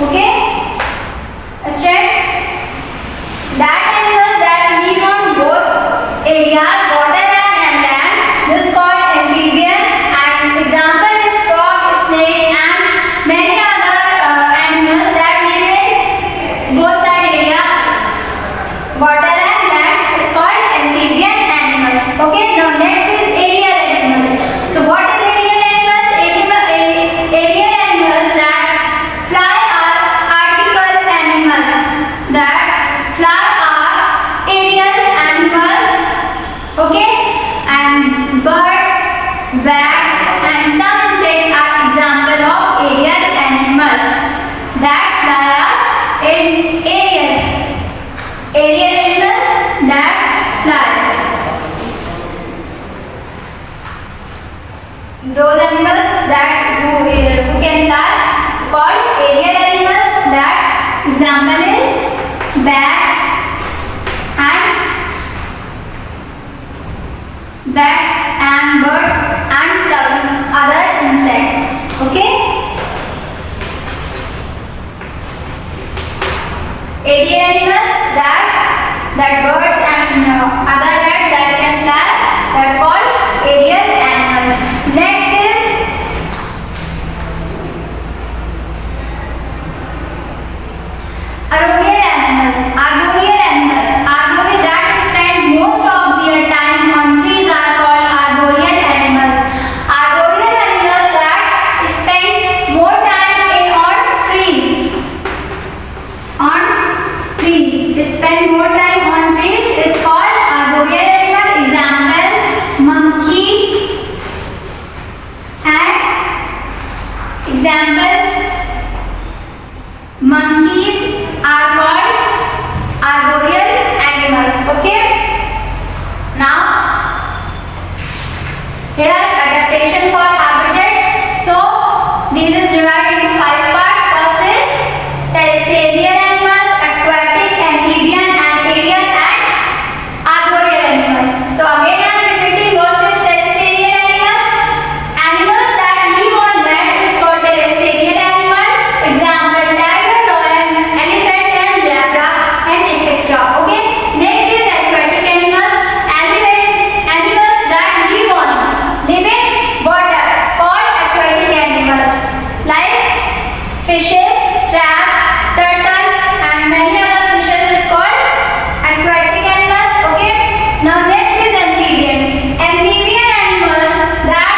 Okay? Students, that animals that live on both areas, water and land, this is called amphibian. And example is frog, snake and many other animals that live in both side area, water and land, is called amphibian animals. Okay, now next is aerial animals. So what is aerial animals? Aerial animals that fly are article animals. That fly are aerial animals. Okay, and birds, bats and some insects are example of aerial animals that fly are in aerial. Aerial animals that fly. Those animals who can fly called aerial animals. That example is bat and birds and some other insects. Okay. Aerial animals that birds and other that can fly, that called aerial animals. Next is arboreal animals. Arboreal animals. Arboreal that spend most of their time on trees are called arboreal animals. Arboreal animals that spend more time on trees. On trees. They spend more time on trees is called arboreal animal. Example, monkey and monkeys are called arboreal animals. Okay. Now here adaptation for habitats. So this is divided into 5 parts. First is terrestrial animals, aquatic, amphibian and aerial and arboreal animals. So again I am repeating what is terrestrial animals. Animals that live on land is called terrestrial animal. Example, tiger, lion, elephant and zebra and etc. Okay. Next is aquatic animals. Animals that live in water called aquatic animals like fishes, crab, turtle and many other fishes is called aquatic animals. Okay. Now next is amphibian. Amphibian animals that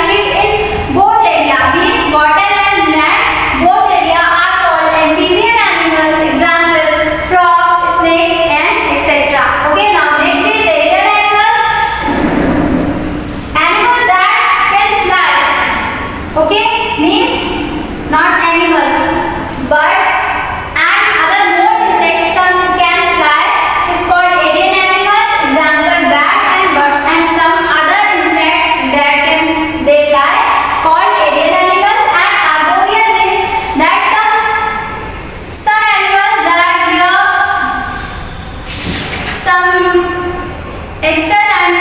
live in both area, means water and land, both area are called amphibian animals. Example, frog, snake and etc. Okay. Now next is aerial animals. Animals that can fly. Okay, means not animals, birds and other more insects. Some can fly is called aerial animals. Example, bat and birds and some other insects that they fly called aerial animals. And arboreal means that some animals that some extra time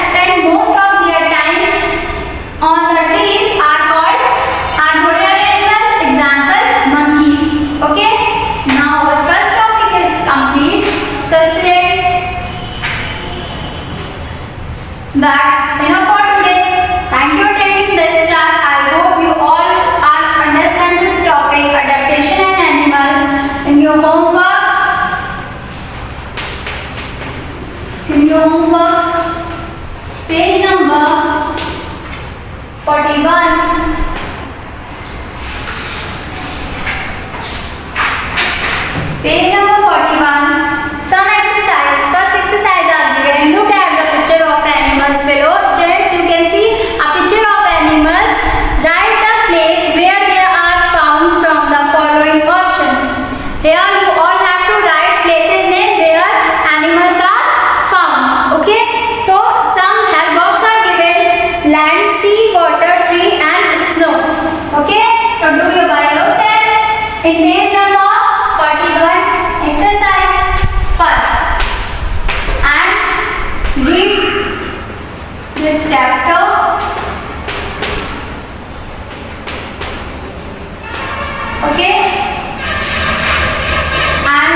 spend most of their times on the trees are called arboreal animals. Example, monkeys. Okay. Now our first topic is complete. So students, that's enough for today. Thank you for attending this class. I hope you all understand this topic, adaptation and animals. In your homework, page number 41. Page number 41. Some exercise. First exercise are given. Look at the picture of animals below. Students, you can see a picture of animals. Write the place where they are found from the following options. Here you all have to write places name where animals are found. Okay. So some help box are given: land, sea, water, tree and snow. Okay. So do you by yourself in page number 41 exercise. chapter. Okay, and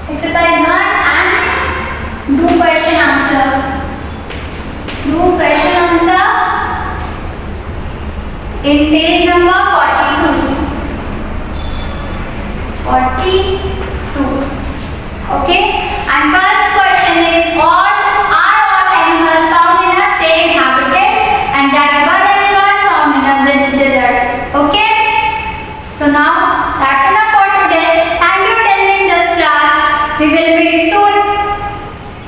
exercise 1 and do question answer. Do question answer in page number 42. 42. Okay, and first question is are all animals found in a same habitat and that one animal found in a desert. Okay, so now that's enough for today. Thank you for attending this class. We will meet soon.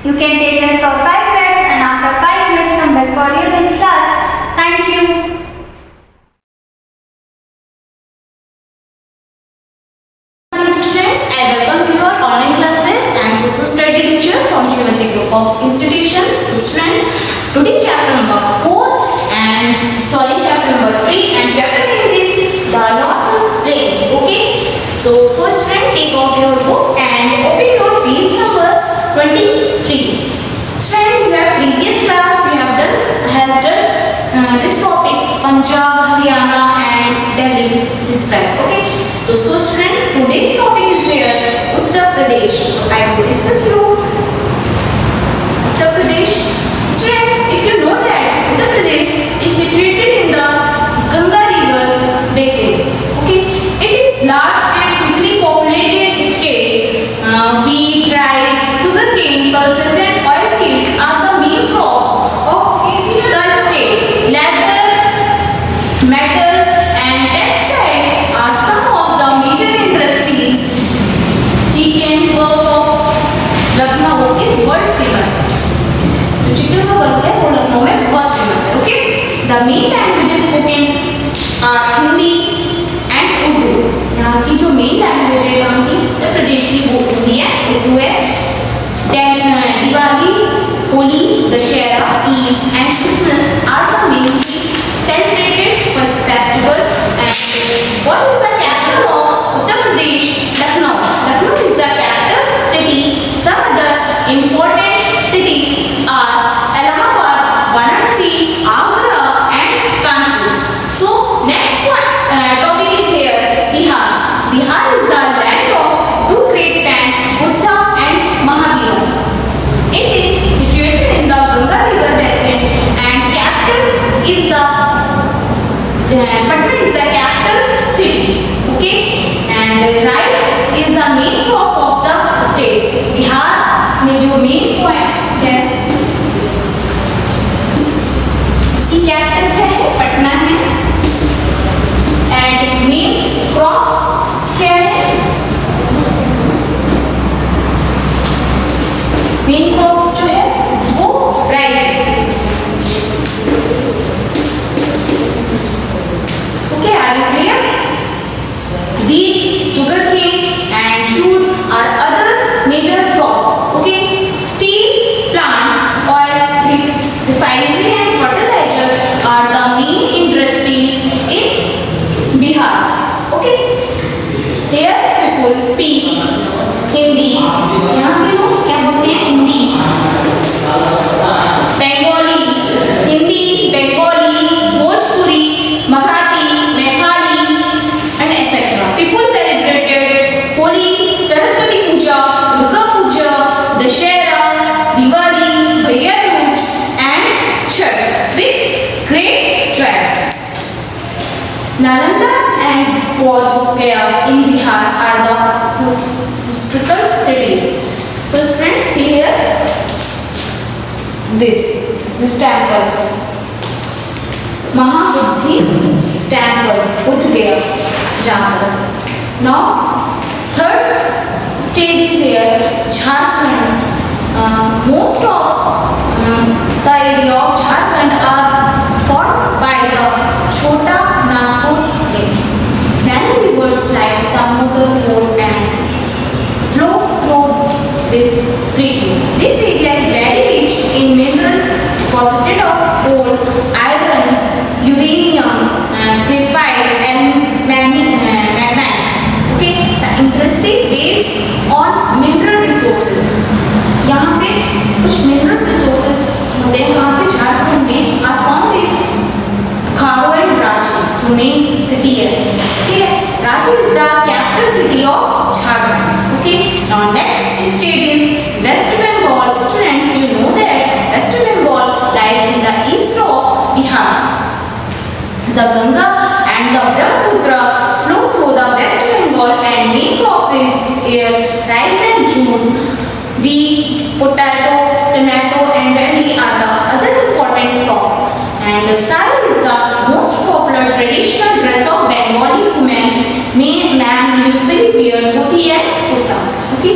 You can take rest for 5 minutes and after 5 minutes come back for your next class. Thank you. Students, I welcome you all online classes. I am social study teacher from Shrimati Group of Institutions. Student, today chapter number 4 and chapter number 3 and chapter name is the northern plains. Okay, so student, take out your book and open your page number 23. Student, you have previous class has done this topics Punjab, Haryana and Delhi described. Okay, so student, today's topic is here Uttar Pradesh. I will discuss you Uttar Pradesh. Students, if you know that Uttar Pradesh is situated in the Ganga river basin. Okay, it is large and thickly populated state. Wheat, rice, sugarcane, pulses and oilseeds are the main crops of the state. Leather, metal and textile are some of the major industries. Chicken work of Lucknow is world famous. जो चिकन का work है वो लखनऊ में बहुत famous है. Okay, the main languages spoken are Hindi and Urdu. यहाँ की जो मेन लैंग्वेज है यहाँ की उत्तर प्रदेश की वो हिंदी है, उर्दू है. Diwali, Holi, Dussehra, Eid and Christmas are the main celebrated festival. And what is the capital of Uttar Pradesh? Lucknow. Lucknow is the capital city. Some other important cities are Allahabad, Varanasi, Agra and Kanpur. So next one topic is here Bihar. Bihar is the land of two great men, Buddha and Mahavira. It is situated in the Ganga river basin and capital is the Patna is the capital city. Okay, and rice is the main crop of the state. Bihar में जो main point है इसकी capital क्या है? पटना है. and main crops क्या है? main crops जो है वो rice है. Okay, are you clear? Wheat, sugarcane and jute are other major crops. Okay, steel plants, oil, refinery and fertilizer are the main industries in Bihar. Okay, here people speak Hindi. यहाँ पे लोग क्या बोलते हैं? Hindi. Bengali, Hindi, Bengali, Bhojpuri, Marathi, Methali and etc. People celebrated Holi, Saraswati Puja, Durga Puja, Dashera, Diwali, Bhaiya Dooj and Chhath with great joy. Nalanda and Bodh Gaya in Bihar are the historical cities. So friends, see here this temple. Mahabodhi temple, Bodh Gaya, Jharkhand. Now, third state is here, Jharkhand. Most of the area of Jharkhand are formed by the Chota Nagpur lake. Many rivers like Damodar and flow through this region. This area is very rich in mineral deposited of coal, iron, uranium, graphite and magnetite. Okay, the industry based on mineral resources. यहाँ पे कुछ mineral resources होते हैं वहाँ पे West Bengal lies in the east of Bihar. The Ganga and the Brahmaputra flow through the West Bengal and main crops is rice and jute, wheat, potato, tomato and barley are the other important crops. And sari is the most popular traditional dress of Bengali women. Man usually wear dhoti and kurta. Okay.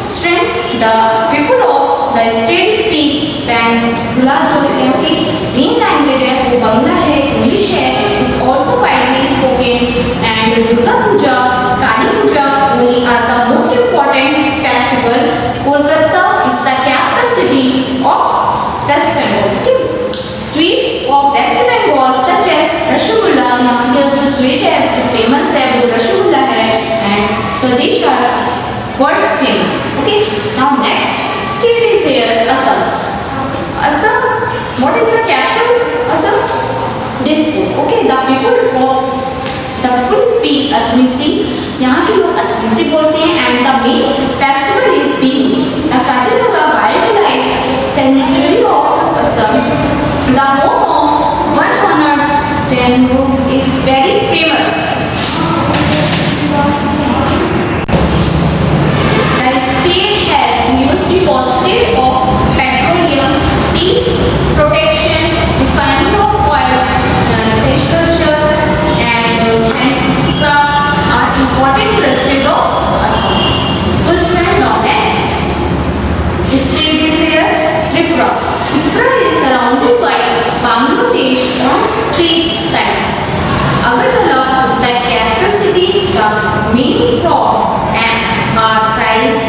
Students, the people of the state speak Bangla जो है कि main language है वो बंगला है, English है, is also widely spoken. And Durga Puja, Kali Puja, Holi are the most important festival. Kolkata is the capital city of West Bengal. Okay. Sweets of West Bengal such as rasgulla, यहाँ के जो sweet है जो famous है वो रसगुल्ला है, and Swadesh are world famous. Okay. Now next state is here Assam. Assam, what is the capital? Assam, Dispur. Okay. The people speak Asmisi. यहाँ के लोग असमीसी बोलते हैं, and the main festival is Bihu. The Kaziranga Wildlife Sanctuary of Assam, the home of one honored Tenru, is very famous. The state has huge deposit of petroleum, tea protection, refining of oil, silviculture, and handcraft are important industries of Assam. So, students, now next state is here Tripura. Tripura is surrounded by Bangladesh on three sides. Agartala is the capital city. The main crops are rice,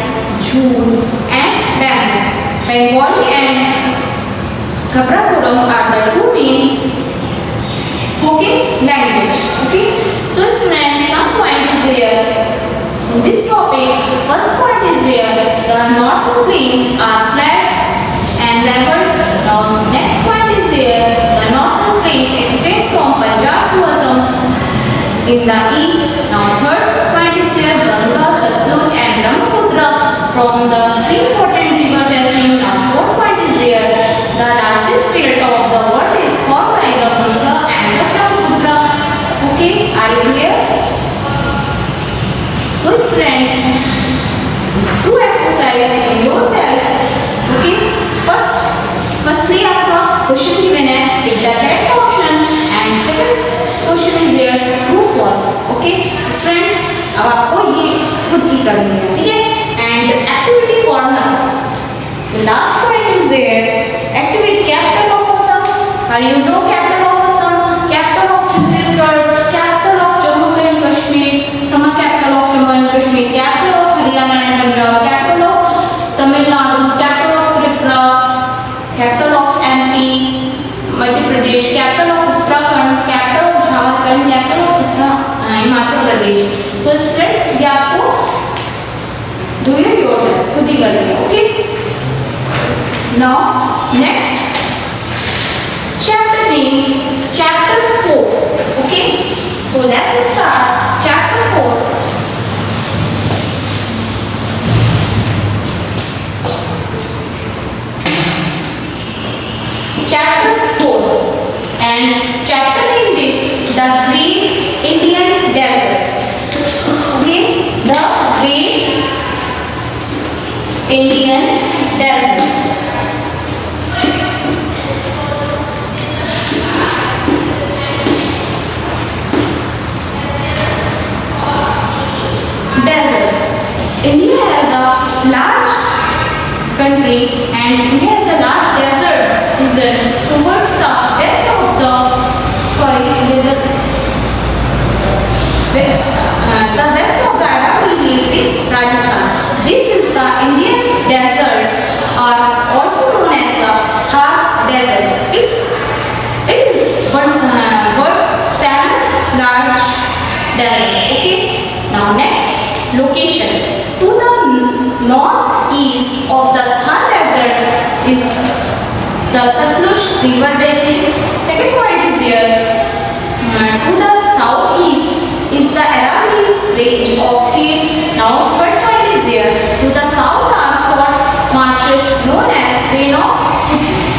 jute, and bamboo. Bengali and Khabrapuram are the two main spoken language. Okay. So students, some point is here in this topic. First point is here the northern plains are flat and level. Now next point is here the northern plain extend from Punjab to Assam in the east. Now third point is here Ganga, Satluj and Brahmaputra from the three important river basin. Now fourth point is here the largest delta of the world is formed by the Ganga and the Brahmaputra. Okay, are you clear? So friends, do exercise yourself. Okay, firstly आपका question given है, pick the correct option, and second question is there true false. Okay, friends, अब आपको ये खुद ही करनी है, ठीक है? And activity corner. The last point is there. Activity capital of Assam. Are you know capital of Assam? Capital of Chhattisgarh. Capital of Jammu and Kashmir. Some capital of Jammu and Kashmir. Capital of Haryana and Punjab. Capital of Tamil Nadu. Capital of Tripura. Capital of MP. Madhya Pradesh. Capital of Uttarakhand. Capital of Jharkhand. Capital of Himachal Pradesh. So students, ये आपको do it yourself, खुद ही करनी है. Okay. Now next chapter name, chapter 4. Okay. So let's start chapter 4. Chapter 4 and chapter name is the Great Indian Desert. Okay, the Great Indian Desert. Desert. India has a large country and India has a large desert region towards the west of the west of the Aravalli Hills in Rajasthan. This is the Indian desert, or also known as the Thar Desert. It is world's seventh large desert. Okay. Now next location. To the northeast of the Thar Desert is the Satluj River basin. Second point is here. To the southeast is the Aravalli range of hill. Now third point is here. To the south are salt marshes known as Plain of Kutch.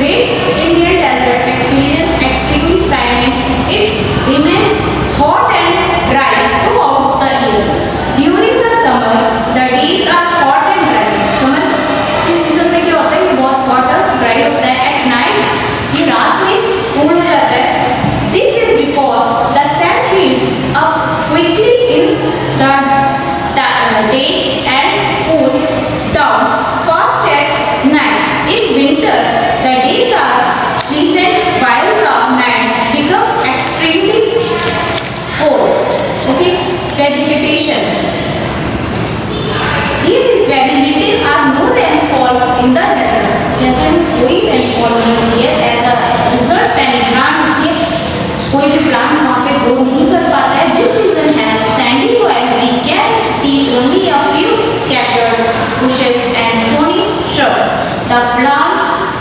Great Indian Desert experience extreme climate. It remains hot and dry throughout the year. During the summer, the days are hot and dry. Summer इस season में क्या होता है कि बहुत hot और dry होता है. At night ये रात में cool हो जाता है. This is because the sun heats up quickly in the day and cools down fast at night. In winter, the days are pleasant while the nights become extremely cold. Okay, vegetation. There is very little or no rainfall in the desert. जैसे कोई rainfall नहीं होती है. As a result, many plants इसलिए कोई भी plant वहाँ पे grow नहीं कर पाता है. This region has sandy soil. We can see only a few scattered bushes and thorny shrubs. The plant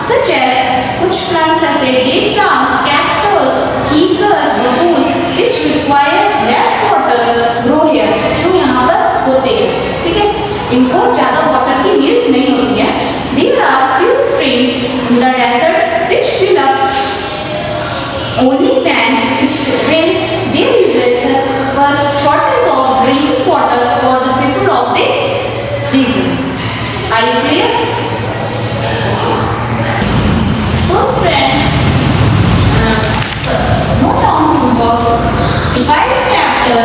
such as कुछ plants ऐसे date plants, cactus, कीकर, बबूल, which require less water grow here. जो यहाँ पर होते हैं, ठीक है? इनको ज़्यादा water की need नहीं होती है. There are few streams in the desert which fill up only when it rains. There is a shortage of drinking water for the people of this region. Are you clear? So friends, note down homework. Revise chapter